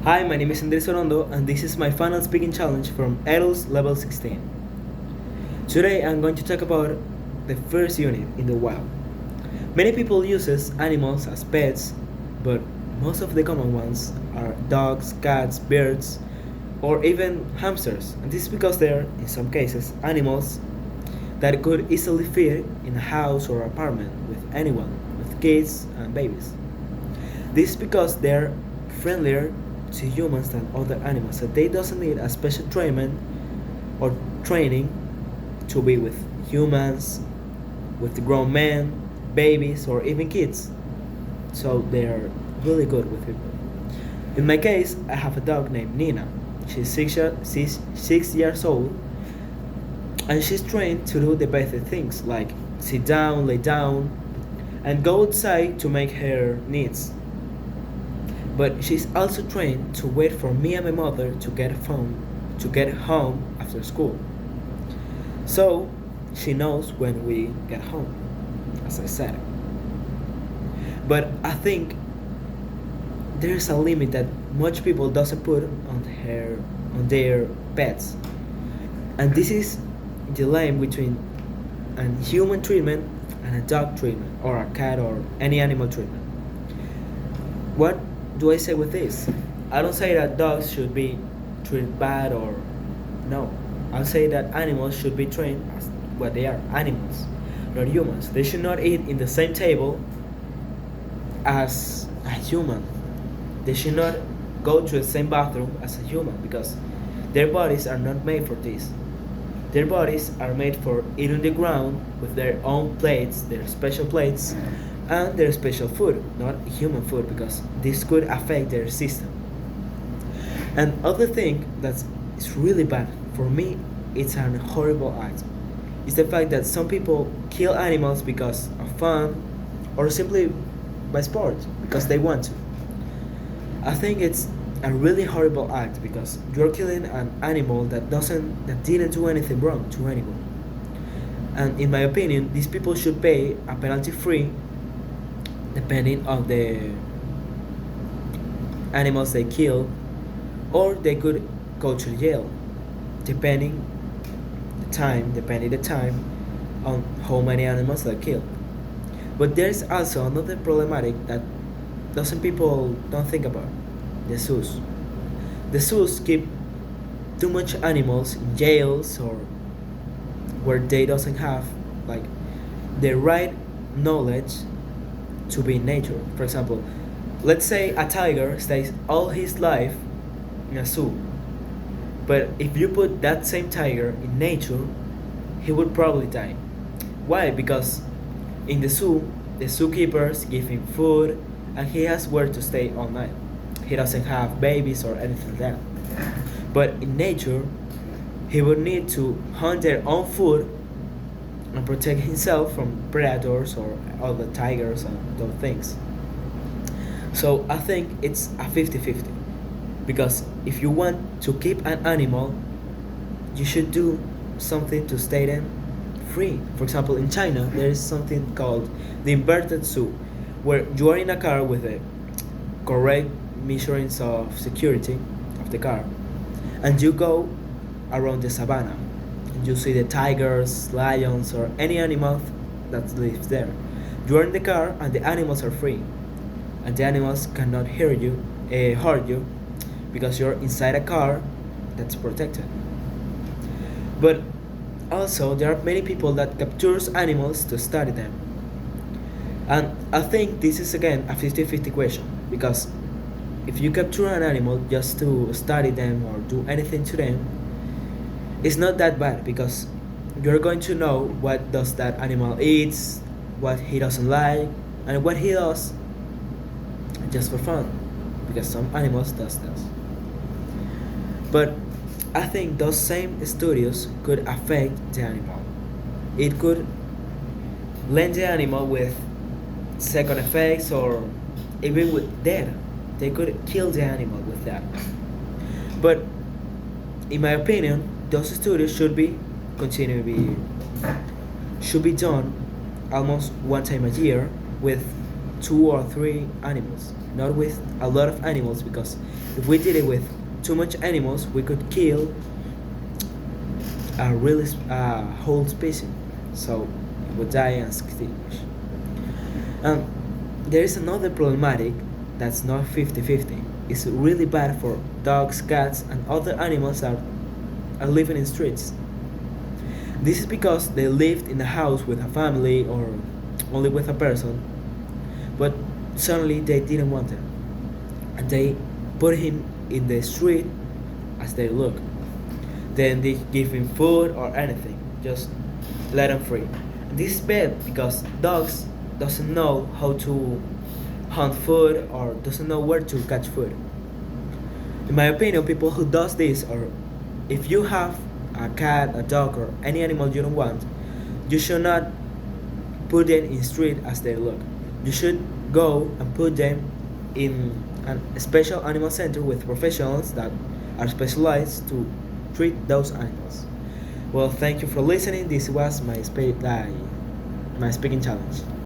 Hi, my name is Andres Orondo, and this is my final speaking challenge from EDUS Level 16. Today, I'm going to talk about the first unit in the wild. Many people uses animals as pets, but most of the common ones are dogs, cats, birds, or even hamsters. And this is because they're, in some cases, animals that could easily fit in a house or apartment with anyone, with kids and babies. This is because they're friendlier to humans than other animals, so they doesn't need a special treatment or training to be with humans, with grown men, babies, or even kids. So they're really good with people. In my case, I have a dog named Nina. She's 6 years old, and she's trained to do the basic things like sit down, lay down, and go outside to make her needs. But she's also trained to wait for me and my mother to get home after school. So she knows when we get home, as I said. But I think there's a limit that much people doesn't put on their pets. And this is the line between a human treatment and a dog treatment or a cat or any animal treatment. What do I say with this? I don't say that dogs should be treated bad or no. I'll say that animals should be trained as what they are, animals, not humans. They should not eat in the same table as a human. They should not go to the same bathroom as a human because their bodies are not made for this. Their bodies are made for eating the ground with their own plates, their special plates, and their special food, not human food, because this could affect their system. And other thing that's is really bad for me, it's an horrible act. Is the fact that some people kill animals because of fun, or simply by sport because they want to. I think it's a really horrible act because you're killing an animal that didn't do anything wrong to anyone. And in my opinion, these people should pay a penalty free depending on the animals they kill, or they could go to jail depending the time on how many animals they kill. But there's also another problematic that doesn't people don't think about, the zoos. The zoos keep too much animals in jails or where they doesn't have like the right knowledge to be in nature. For example, let's say a tiger stays all his life in a zoo, but if you put that same tiger in nature, he would probably die. Why? Because in the zoo, the zookeepers give him food and he has where to stay all night. He doesn't have babies or anything like that. But in nature, he would need to hunt their own food and protect himself from predators or other tigers and those things. So I think it's a 50-50 because if you want to keep an animal, you should do something to stay them free. For example, in China, there is something called the inverted zoo, where you are in a car with a correct measurements of security of the car, and you go around the savannah, and you see the tigers, lions, or any animal that lives there. You are in the car, and the animals are free, and the animals cannot hurt you, because you're inside a car that's protected. But also, there are many people that captures animals to study them. And I think this is again a 50-50 question because if you capture an animal just to study them or do anything to them, it's not that bad because you're going to know what does that animal eats, what he doesn't like, and what he does just for fun because some animals does this. But I think those same studios could affect the animal. It could lend the animal with second effects or even with death. They could kill the animal with that. But in my opinion, those studios continue to be should be done almost one time a year with two or three animals. not with a lot of animals, because if we did it with too much animals, we could kill a really whole species, so it would die and extinguish. Um, there is another problematic that's not 50-50. It's really bad for dogs, cats, and other animals that are living in streets. This is because they lived in a house with a family or only with a person, but suddenly they didn't want him, and they put him in the street as they look. Then they give him food or anything, just let him free. This is bad because dogs doesn't know how to hunt food or doesn't know where to catch food. In my opinion, people who does this, or if you have a cat, a dog, or any animal you don't want, you should not put them in street as they look. You should go and put them in a special animal center with professionals that are specialized to treat those animals. Well, thank you for listening. This was my speaking challenge.